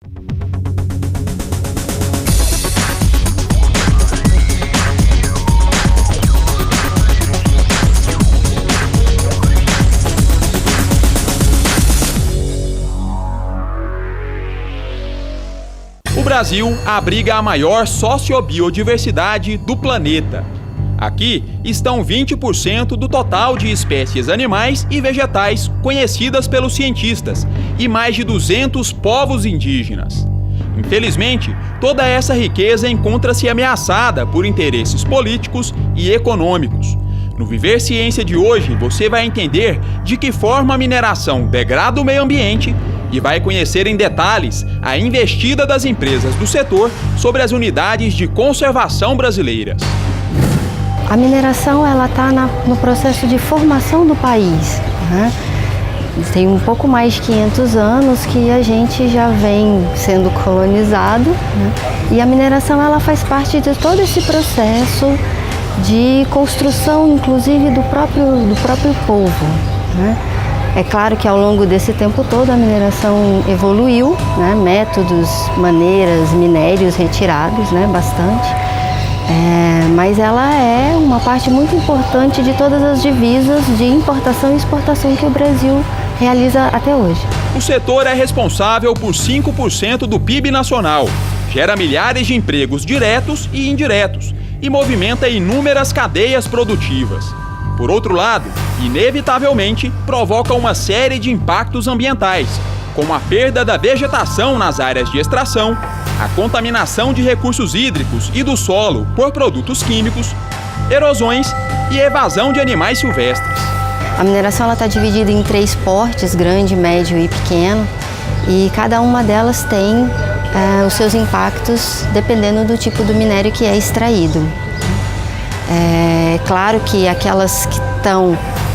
O Brasil abriga a maior sociobiodiversidade do planeta. Aqui estão 20% do total de espécies animais e vegetais conhecidas pelos cientistas e mais de 200 povos indígenas. Infelizmente, toda essa riqueza encontra-se ameaçada por interesses políticos e econômicos. No Viver Ciência de hoje, você vai entender de que forma a mineração degrada o meio ambiente e vai conhecer em detalhes a investida das empresas do setor sobre as unidades de conservação brasileiras. A mineração está no processo de formação do país, né? Tem um pouco mais de 500 anos que a gente já vem sendo colonizado, né? E a mineração ela faz parte de todo esse processo de construção, inclusive, do próprio povo, né? É claro que ao longo desse tempo todo a mineração evoluiu, né? Métodos, maneiras, minérios retirados, né? Bastante. Mas ela é uma parte muito importante de todas as divisas de importação e exportação que o Brasil realiza até hoje. O setor é responsável por 5% do PIB nacional, gera milhares de empregos diretos e indiretos e movimenta inúmeras cadeias produtivas. Por outro lado, inevitavelmente provoca uma série de impactos ambientais, como a perda da vegetação nas áreas de extração, a contaminação de recursos hídricos e do solo por produtos químicos, erosões e evasão de animais silvestres. A mineração está dividida em 3 portes, grande, médio e pequeno, e cada uma delas tem os seus impactos dependendo do tipo do minério que é extraído. É claro que aquelas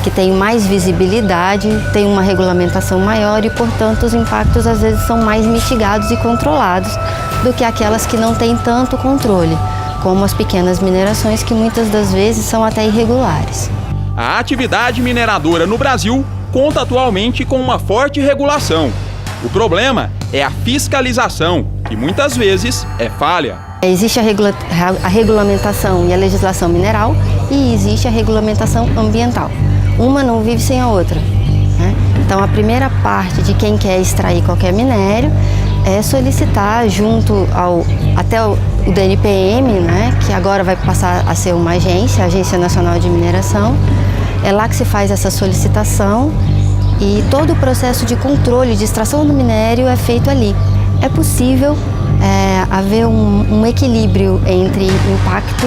que têm mais visibilidade têm uma regulamentação maior e, portanto, os impactos às vezes são mais mitigados e controlados do que aquelas que não têm tanto controle, como as pequenas minerações que muitas das vezes são até irregulares. A atividade mineradora no Brasil conta atualmente com uma forte regulação. O problema é a fiscalização, que muitas vezes é falha. Existe a regulamentação e a legislação mineral e existe a regulamentação ambiental. Uma não vive sem a outra, né? Então, a primeira parte de quem quer extrair qualquer minério é solicitar até o DNPM, né, que agora vai passar a ser uma agência, a Agência Nacional de Mineração. É lá que se faz essa solicitação e todo o processo de controle de extração do minério é feito ali. É possível haver um equilíbrio entre impacto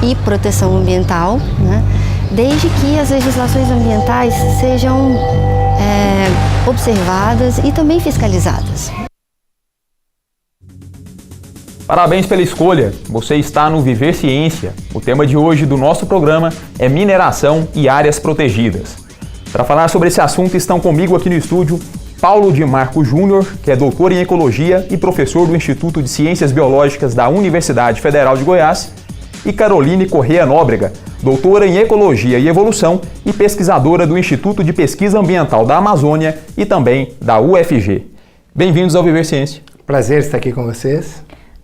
e proteção ambiental, né, desde que as legislações ambientais sejam observadas e também fiscalizadas. Parabéns pela escolha! Você está no Viver Ciência. O tema de hoje do nosso programa é mineração e áreas protegidas. Para falar sobre esse assunto estão comigo aqui no estúdio Paulo de Marco Júnior, que é doutor em Ecologia e professor do Instituto de Ciências Biológicas da Universidade Federal de Goiás, e Caroline Corrêa Nóbrega, doutora em Ecologia e Evolução e pesquisadora do Instituto de Pesquisa Ambiental da Amazônia e também da UFG. Bem-vindos ao Viver Ciência. Prazer estar aqui com vocês.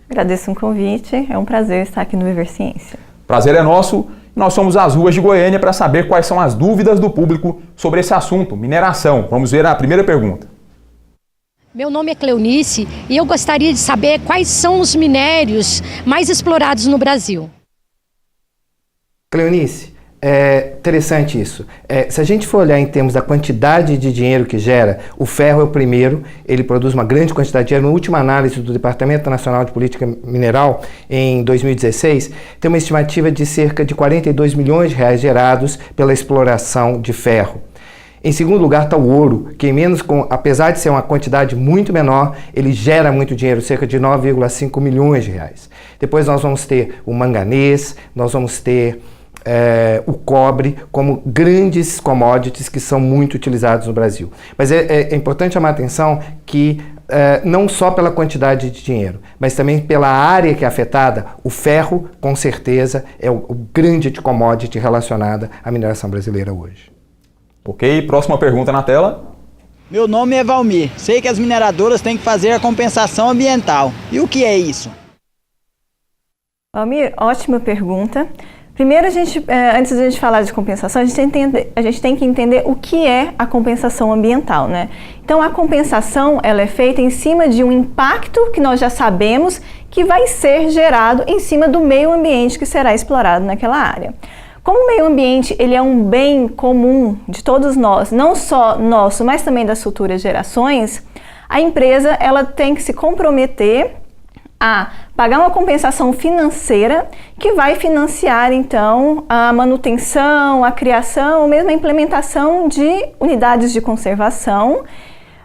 Agradeço o convite, é um prazer estar aqui no Viver Ciência. Prazer é nosso. Nós somos às ruas de Goiânia para saber quais são as dúvidas do público sobre esse assunto, mineração. Vamos ver a primeira pergunta. Meu nome é Cleonice e eu gostaria de saber quais são os minérios mais explorados no Brasil. Cleonice, é interessante isso. Se a gente for olhar em termos da quantidade de dinheiro que gera, o ferro é o primeiro, ele produz uma grande quantidade de dinheiro. Na última análise do Departamento Nacional de Política Mineral, em 2016, tem uma estimativa de cerca de 42 milhões de reais gerados pela exploração de ferro. Em segundo lugar está o ouro, que apesar de ser uma quantidade muito menor, ele gera muito dinheiro, cerca de 9,5 milhões de reais. Depois nós vamos ter o manganês, nós vamos ter o cobre como grandes commodities que são muito utilizados no Brasil. Mas é importante chamar a atenção que não só pela quantidade de dinheiro, mas também pela área que é afetada, o ferro, com certeza, é o grande commodity relacionada à mineração brasileira hoje. Ok, próxima pergunta na tela. Meu nome é Valmir. Sei que as mineradoras têm que fazer a compensação ambiental. E o que é isso? Valmir, ótima pergunta. Primeiro, antes de a gente falar de compensação, a gente tem que entender o que é a compensação ambiental, né? Então, a compensação ela é feita em cima de um impacto que nós já sabemos que vai ser gerado em cima do meio ambiente que será explorado naquela área. Como o meio ambiente ele é um bem comum de todos nós, não só nosso, mas também das futuras gerações, a empresa ela tem que se comprometer a pagar uma compensação financeira que vai financiar, então, a manutenção, a criação, ou mesmo a implementação de unidades de conservação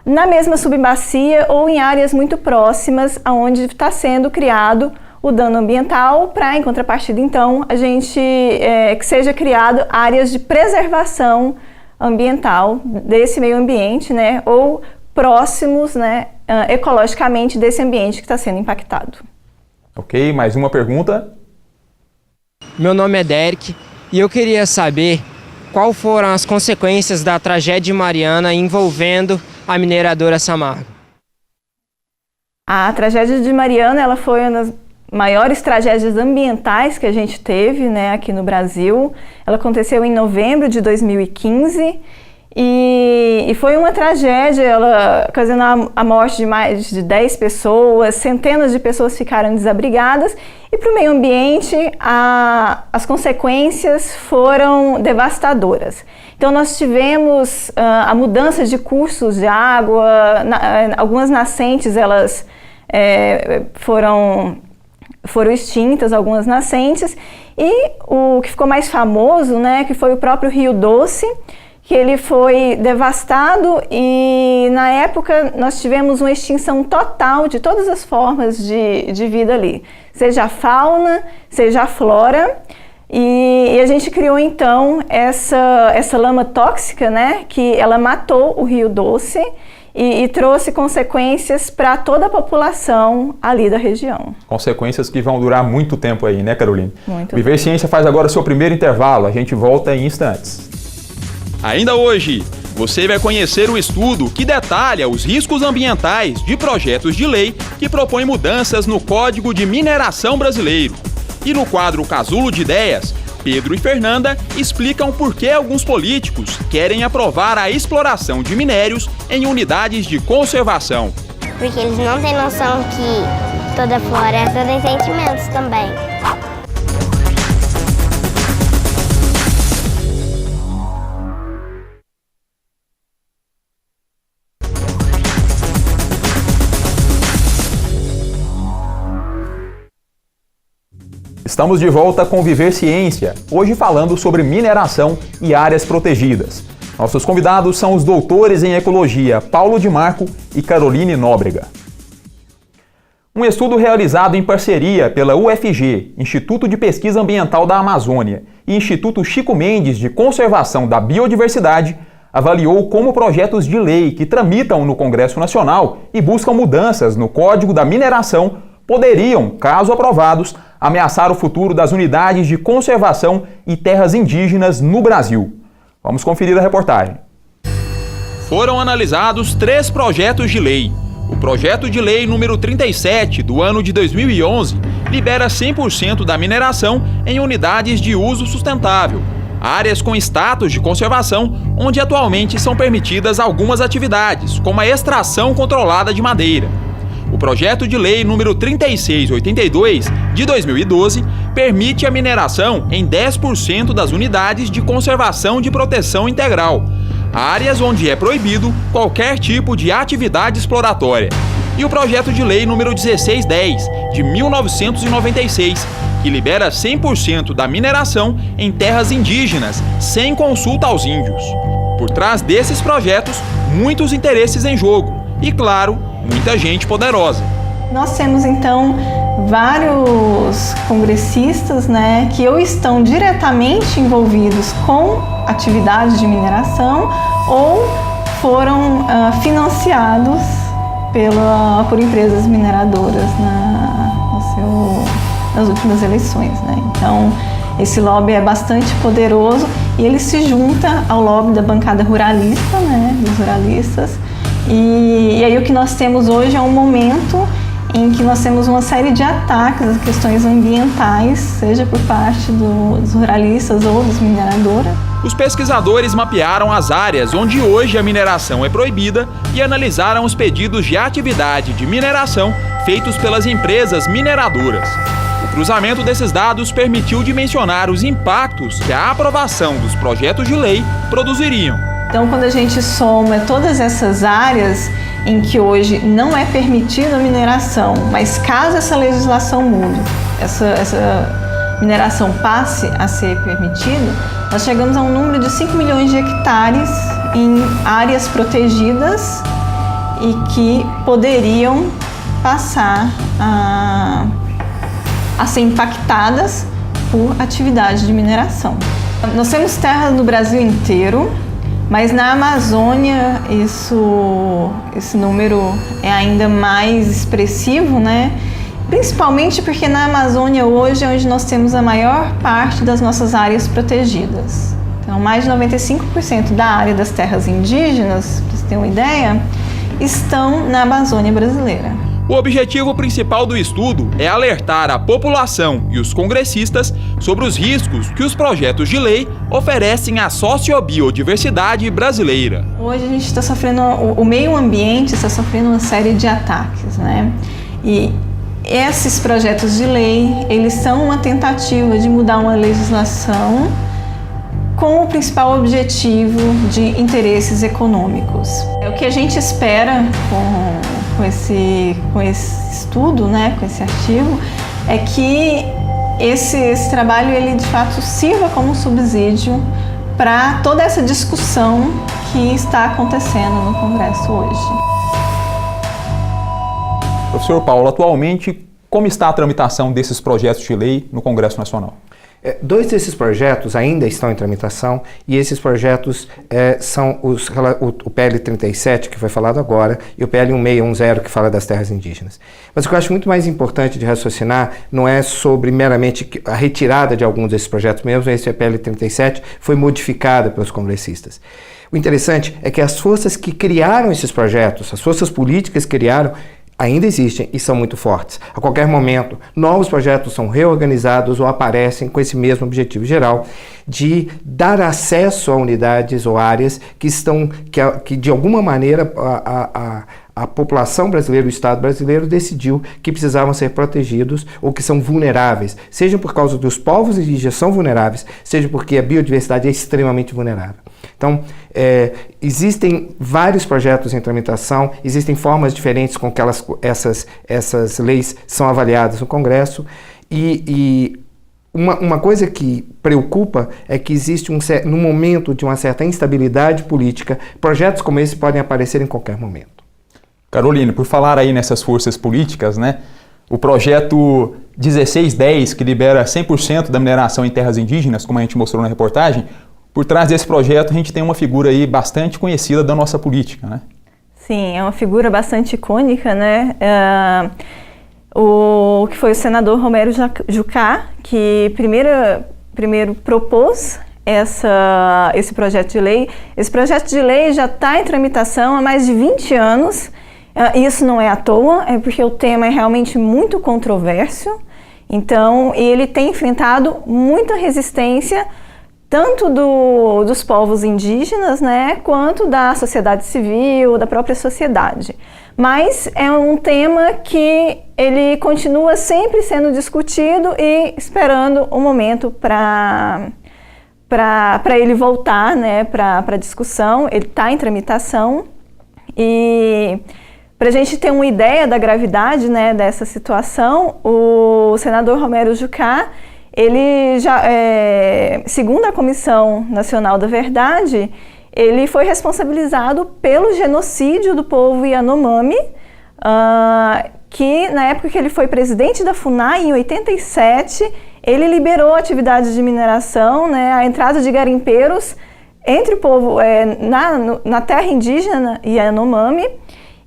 na mesma subbacia ou em áreas muito próximas aonde está sendo criado o dano ambiental, para, em contrapartida, então, a gente que seja criado áreas de preservação ambiental desse meio ambiente, né, ou próximos, né, ecologicamente desse ambiente que está sendo impactado. Ok, mais uma pergunta. Meu nome é Derek e eu queria saber quais foram as consequências da tragédia de Mariana envolvendo a mineradora Samarco. A tragédia de Mariana ela foi uma das maiores tragédias ambientais que a gente teve, né, aqui no Brasil. Ela aconteceu em novembro de 2015 e foi uma tragédia, ela ocasionou a morte de mais de 10 pessoas, centenas de pessoas ficaram desabrigadas e para o meio ambiente as consequências foram devastadoras. Então nós tivemos a mudança de cursos de água, algumas nascentes elas foram extintas, algumas nascentes, e o que ficou mais famoso, né, que foi o próprio Rio Doce, que ele foi devastado e na época nós tivemos uma extinção total de todas as formas de vida ali, seja a fauna, seja a flora, e a gente criou então essa lama tóxica, né, que ela matou o Rio Doce e trouxe consequências para toda a população ali da região. Consequências que vão durar muito tempo aí, né, Carolina? Muito. Viver Ciência faz agora o seu primeiro intervalo, a gente volta em instantes. Ainda hoje, você vai conhecer um estudo que detalha os riscos ambientais de projetos de lei que propõem mudanças no Código de Mineração brasileiro. E no quadro Casulo de Ideias, Pedro e Fernanda explicam por que alguns políticos querem aprovar a exploração de minérios em unidades de conservação. Porque eles não têm noção que toda floresta tem sentimentos também. Estamos de volta com Viver Ciência, hoje falando sobre mineração e áreas protegidas. Nossos convidados são os doutores em Ecologia Paulo de Marco e Caroline Nóbrega. Um estudo realizado em parceria pela UFG, Instituto de Pesquisa Ambiental da Amazônia, e Instituto Chico Mendes de Conservação da Biodiversidade, avaliou como projetos de lei que tramitam no Congresso Nacional e buscam mudanças no Código da Mineração poderiam, caso aprovados, ameaçar o futuro das unidades de conservação e terras indígenas no Brasil. Vamos conferir a reportagem. Foram analisados 3 projetos de lei. O projeto de lei número 37, do ano de 2011, libera 100% da mineração em unidades de uso sustentável, áreas com status de conservação, onde atualmente são permitidas algumas atividades, como a extração controlada de madeira. O projeto de lei número 3682, de 2012, permite a mineração em 10% das unidades de conservação de proteção integral, áreas onde é proibido qualquer tipo de atividade exploratória. E o projeto de lei número 1610, de 1996, que libera 100% da mineração em terras indígenas, sem consulta aos índios. Por trás desses projetos, muitos interesses em jogo e, claro, muita gente poderosa. Nós temos então vários congressistas, né, que ou estão diretamente envolvidos com atividades de mineração ou foram financiados por empresas mineradoras nas últimas eleições, né? Então esse lobby é bastante poderoso e ele se junta ao lobby da bancada ruralista, né, dos ruralistas, E aí o que nós temos hoje é um momento em que nós temos uma série de ataques às questões ambientais, seja por parte dos ruralistas ou dos mineradores. Os pesquisadores mapearam as áreas onde hoje a mineração é proibida e analisaram os pedidos de atividade de mineração feitos pelas empresas mineradoras. O cruzamento desses dados permitiu dimensionar os impactos que a aprovação dos projetos de lei produziriam. Então, quando a gente soma todas essas áreas em que hoje não é permitida a mineração, mas caso essa legislação mude, essa mineração passe a ser permitida, nós chegamos a um número de 5 milhões de hectares em áreas protegidas e que poderiam passar a ser impactadas por atividade de mineração. Nós temos terras no Brasil inteiro, mas na Amazônia esse número é ainda mais expressivo, né? Principalmente porque na Amazônia hoje é onde nós temos a maior parte das nossas áreas protegidas. Então, mais de 95% da área das terras indígenas, para você ter uma ideia, estão na Amazônia brasileira. O objetivo principal do estudo é alertar a população e os congressistas sobre os riscos que os projetos de lei oferecem à sociobiodiversidade brasileira. Hoje a gente está sofrendo, o meio ambiente está sofrendo uma série de ataques, né? E esses projetos de lei, eles são uma tentativa de mudar uma legislação com o principal objetivo de interesses econômicos. É o que a gente espera com esse estudo, né, com esse artigo, é que esse trabalho ele de fato sirva como subsídio para toda essa discussão que está acontecendo no Congresso hoje. Professor Paulo, atualmente, como está a tramitação desses projetos de lei no Congresso Nacional? Dois desses projetos ainda estão em tramitação e esses projetos são o PL 37, que foi falado agora, e o PL 1610, que fala das terras indígenas. Mas o que eu acho muito mais importante de raciocinar não é sobre meramente a retirada de alguns desses projetos, mesmo esse PL 37 foi modificado pelos congressistas. O interessante é que as forças que criaram esses projetos, as forças políticas que criaram, ainda existem e são muito fortes. A qualquer momento, novos projetos são reorganizados ou aparecem com esse mesmo objetivo geral de dar acesso a unidades ou áreas que de alguma maneira a população brasileira, o Estado brasileiro decidiu que precisavam ser protegidos ou que são vulneráveis, seja por causa dos povos indígenas são vulneráveis, seja porque a biodiversidade é extremamente vulnerável. Então, existem vários projetos em tramitação, existem formas diferentes com que essas leis são avaliadas no Congresso e uma coisa que preocupa é que existe no momento de uma certa instabilidade política, projetos como esse podem aparecer em qualquer momento. Carolina, por falar aí nessas forças políticas, né? O projeto 1610, que libera 100% da mineração em terras indígenas, como a gente mostrou na reportagem, por trás desse projeto a gente tem uma figura aí bastante conhecida da nossa política, né? Sim, é uma figura bastante icônica, né? O que foi o senador Romero Jucá, que primeiro propôs esse projeto de lei. Esse projeto de lei já está em tramitação há mais de 20 anos. Isso não é à toa, é porque o tema é realmente muito controverso. Então, ele tem enfrentado muita resistência, tanto dos povos indígenas, né, quanto da sociedade civil, da própria sociedade. Mas é um tema que ele continua sempre sendo discutido e esperando um momento para ele voltar, né, para a discussão. Ele está em tramitação e, para a gente ter uma ideia da gravidade, né, dessa situação, o senador Romero Jucá, ele já, segundo a Comissão Nacional da Verdade, ele foi responsabilizado pelo genocídio do povo Yanomami, que na época que ele foi presidente da FUNAI, em 87, ele liberou atividades de mineração, né, a entrada de garimpeiros entre o povo, na terra indígena Yanomami,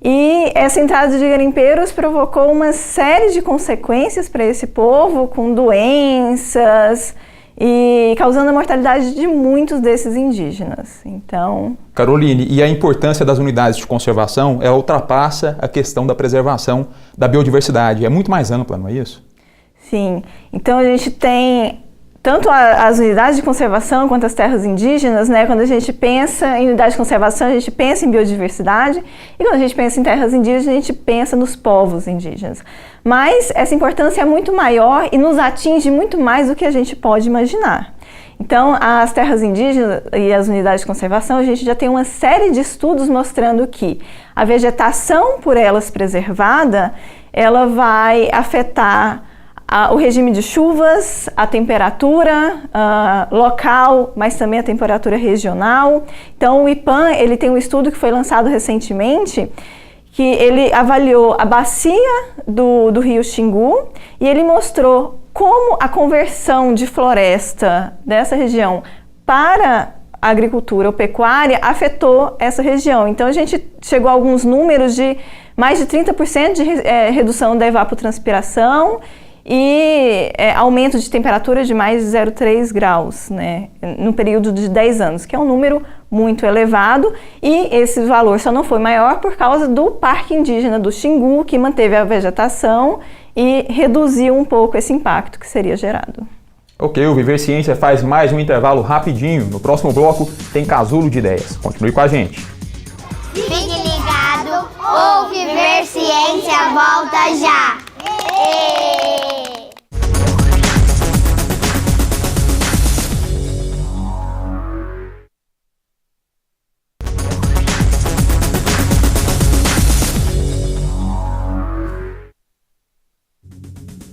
e essa entrada de garimpeiros provocou uma série de consequências para esse povo, com doenças e causando a mortalidade de muitos desses indígenas. Então... Caroline, e a importância das unidades de conservação, ela ultrapassa a questão da preservação da biodiversidade. É muito mais ampla, não é isso? Sim. Então a gente tem tanto as unidades de conservação quanto as terras indígenas, né? Quando a gente pensa em unidade de conservação, a gente pensa em biodiversidade, e quando a gente pensa em terras indígenas, a gente pensa nos povos indígenas. Mas essa importância é muito maior e nos atinge muito mais do que a gente pode imaginar. Então, as terras indígenas e as unidades de conservação, a gente já tem uma série de estudos mostrando que a vegetação por elas preservada, ela vai afetar o regime de chuvas, a temperatura local, mas também a temperatura regional. Então, o IPAM, ele tem um estudo que foi lançado recentemente, que ele avaliou a bacia do rio Xingu e ele mostrou como a conversão de floresta dessa região para a agricultura ou pecuária afetou essa região. Então, a gente chegou a alguns números de mais de 30% de redução da evapotranspiração e aumento de temperatura de mais de 0,3 graus, né, no período de 10 anos, que é um número muito elevado, e esse valor só não foi maior por causa do Parque Indígena do Xingu, que manteve a vegetação e reduziu um pouco esse impacto que seria gerado. Ok, o Viver Ciência faz mais um intervalo rapidinho. No próximo bloco tem Casulo de Ideias. Continue com a gente. Fique ligado, o Viver Ciência volta já!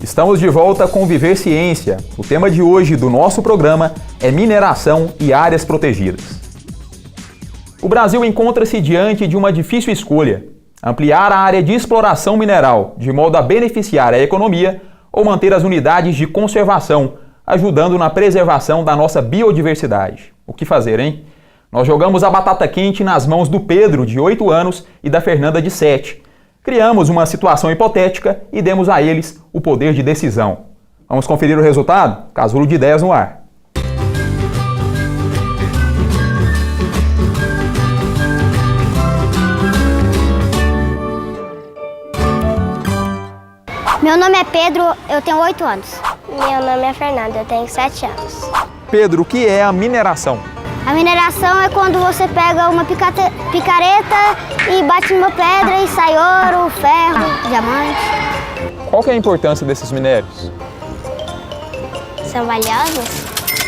Estamos de volta com Viver Ciência. O tema de hoje do nosso programa é mineração e áreas protegidas. O Brasil encontra-se diante de uma difícil escolha: ampliar a área de exploração mineral de modo a beneficiar a economia ou manter as unidades de conservação, ajudando na preservação da nossa biodiversidade. O que fazer, hein? Nós jogamos a batata quente nas mãos do Pedro, de 8 anos, e da Fernanda, de 7. Criamos uma situação hipotética e demos a eles o poder de decisão. Vamos conferir o resultado? Casulo de Ideias no ar. Meu nome é Pedro, eu tenho 8 anos. Meu nome é Fernanda, eu tenho 7 anos. Pedro, o que é a mineração? A mineração é quando você pega uma picareta e bate numa pedra e sai ouro, ferro, diamante. Qual que é a importância desses minérios? São valiosos?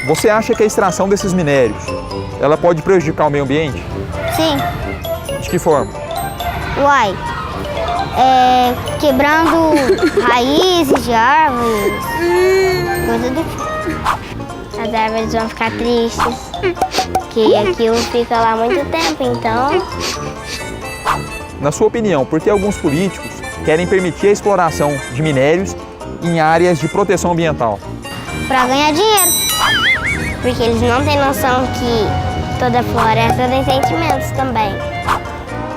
Você acha que a extração desses minérios, ela pode prejudicar o meio ambiente? Sim. De que forma? Uai, quebrando raízes de árvores, coisa do tipo. As árvores vão ficar tristes, que aquilo fica lá muito tempo, então... Na sua opinião, por que alguns políticos querem permitir a exploração de minérios em áreas de proteção ambiental? Para ganhar dinheiro, porque eles não têm noção que toda floresta tem sentimentos também.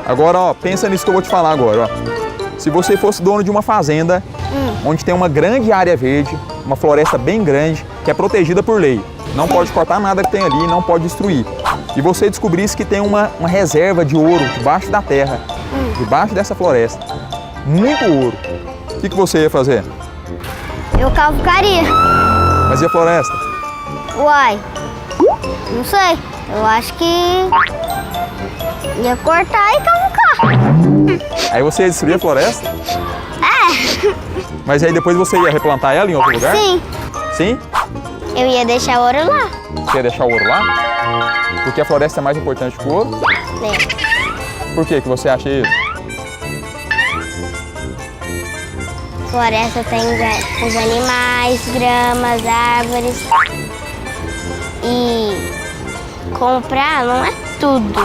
Agora, ó, pensa nisso que eu vou te falar agora, ó. Se você fosse dono de uma fazenda, onde tem uma grande área verde, uma floresta bem grande, que é protegida por lei, não pode cortar nada que tem ali, não pode destruir, e você descobrisse que tem uma reserva de ouro debaixo da terra, debaixo dessa floresta, muito ouro, o que você ia fazer? Eu cavucaria. Mas e a floresta? Uai, não sei, eu acho que ia cortar e cavucar. Aí você ia destruir a floresta? É. Mas aí depois você ia replantar ela em outro lugar? Sim. Sim? Eu ia deixar o ouro lá. Você ia deixar o ouro lá? Porque a floresta é mais importante que o ouro? É. Por que você acha isso? Floresta tem os animais, gramas, árvores. E comprar não é tudo.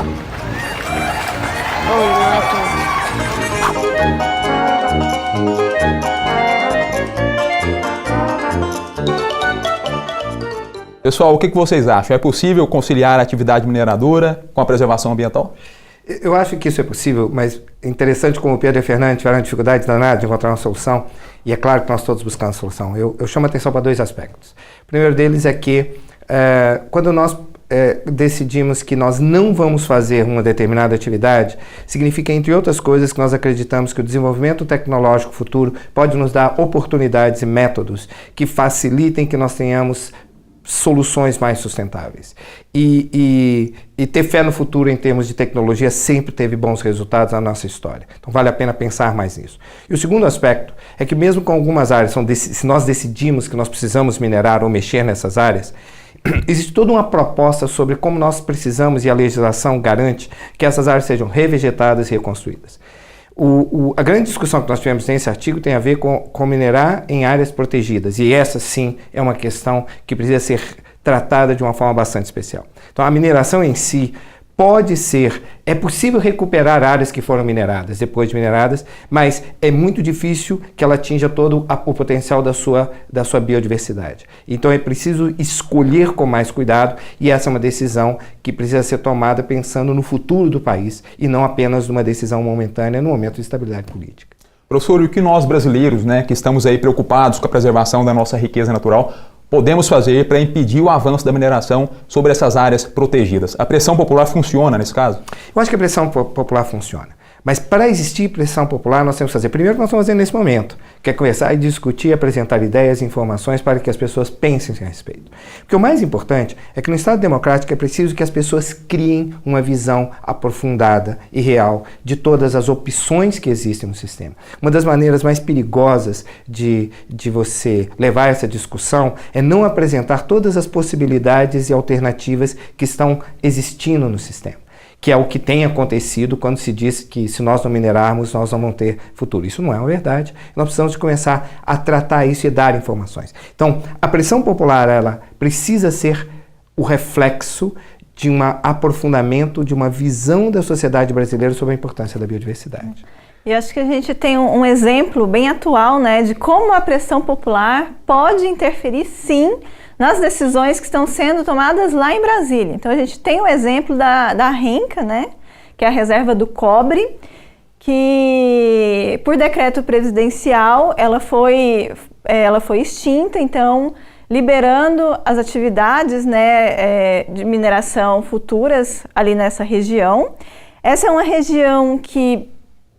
Ou não é tudo. Pessoal, o que vocês acham? É possível conciliar a atividade mineradora com a preservação ambiental? Eu acho que isso é possível, mas é interessante como o Pedro e a Fernanda tiveram dificuldades danadas de encontrar uma solução, e é claro que nós todos buscamos solução. Eu chamo a atenção para 2 aspectos. primeiro deles é que quando nós decidimos que nós não vamos fazer uma determinada atividade, significa, entre outras coisas, que nós acreditamos que o desenvolvimento tecnológico futuro pode nos dar oportunidades e métodos que facilitem que nós tenhamos soluções mais sustentáveis. E ter fé no futuro em termos de tecnologia sempre teve bons resultados na nossa história. Então vale a pena pensar mais nisso. E o segundo aspecto é que mesmo com algumas áreas, se nós decidimos que nós precisamos minerar ou mexer nessas áreas, existe toda uma proposta sobre como nós precisamos, e a legislação garante, que essas áreas sejam revegetadas e reconstruídas. A grande discussão que nós tivemos nesse artigo tem a ver com minerar em áreas protegidas, e essa sim é uma questão que precisa ser tratada de uma forma bastante especial. Então a mineração em si é possível recuperar áreas que foram mineradas, depois de mineradas, mas é muito difícil que ela atinja todo o potencial da sua biodiversidade. Então é preciso escolher com mais cuidado, e essa é uma decisão que precisa ser tomada pensando no futuro do país e não apenas numa decisão momentânea no momento de estabilidade política. Professor, e o que nós brasileiros, que estamos aí preocupados com a preservação da nossa riqueza natural, podemos fazer para impedir o avanço da mineração sobre essas áreas protegidas? A pressão popular funciona nesse caso? Eu acho que a pressão popular funciona. Mas para existir pressão popular, nós temos que fazer primeiro o que nós estamos fazendo nesse momento, que é conversar e discutir, apresentar ideias e informações para que as pessoas pensem a respeito. Porque o mais importante é que no Estado democrático é preciso que as pessoas criem uma visão aprofundada e real de todas as opções que existem no sistema. Uma das maneiras mais perigosas de você levar essa discussão é não apresentar todas as possibilidades e alternativas que estão existindo no sistema, que é o que tem acontecido quando se diz que se nós não minerarmos, nós não vamos ter futuro. Isso não é uma verdade. Nós precisamos de começar a tratar isso e dar informações. Então, a pressão popular, ela precisa ser o reflexo de um aprofundamento, de uma visão da sociedade brasileira sobre a importância da biodiversidade. E acho que a gente tem um exemplo bem atual, de como a pressão popular pode interferir, sim, nas decisões que estão sendo tomadas lá em Brasília. Então a gente tem o exemplo da RENCA, que é a reserva do cobre, que por decreto presidencial ela foi extinta, então liberando as atividades de mineração futuras ali nessa região. Essa é uma região que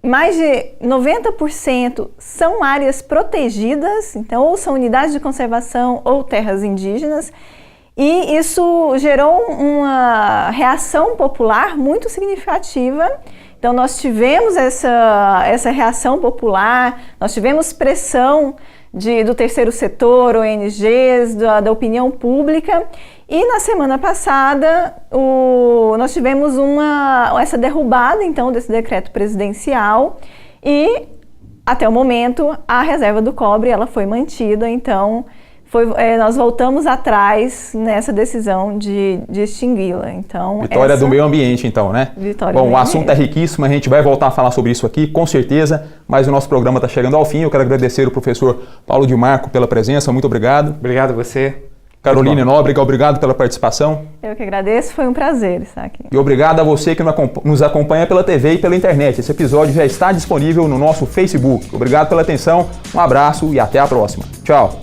mais de 90% são áreas protegidas, então ou são unidades de conservação ou terras indígenas, e isso gerou uma reação popular muito significativa. Então nós tivemos essa reação popular, nós tivemos pressão do terceiro setor, ONGs, da opinião pública, e na semana passada nós tivemos essa derrubada então desse decreto presidencial, e até o momento a reserva do cobre ela foi mantida. Então nós voltamos atrás nessa decisão de extingui-la. Então, vitória do meio ambiente, então, né? Vitória Bom, o assunto é riquíssimo, a gente vai voltar a falar sobre isso aqui, com certeza, mas o nosso programa está chegando ao fim. Eu quero agradecer o professor Paulo de Marco pela presença, muito obrigado. Obrigado a você. Caroline Nóbrega, obrigado pela participação. Eu que agradeço, foi um prazer estar aqui. E obrigado a você que nos acompanha pela TV e pela internet. Esse episódio já está disponível no nosso Facebook. Obrigado pela atenção, um abraço e até a próxima. Tchau.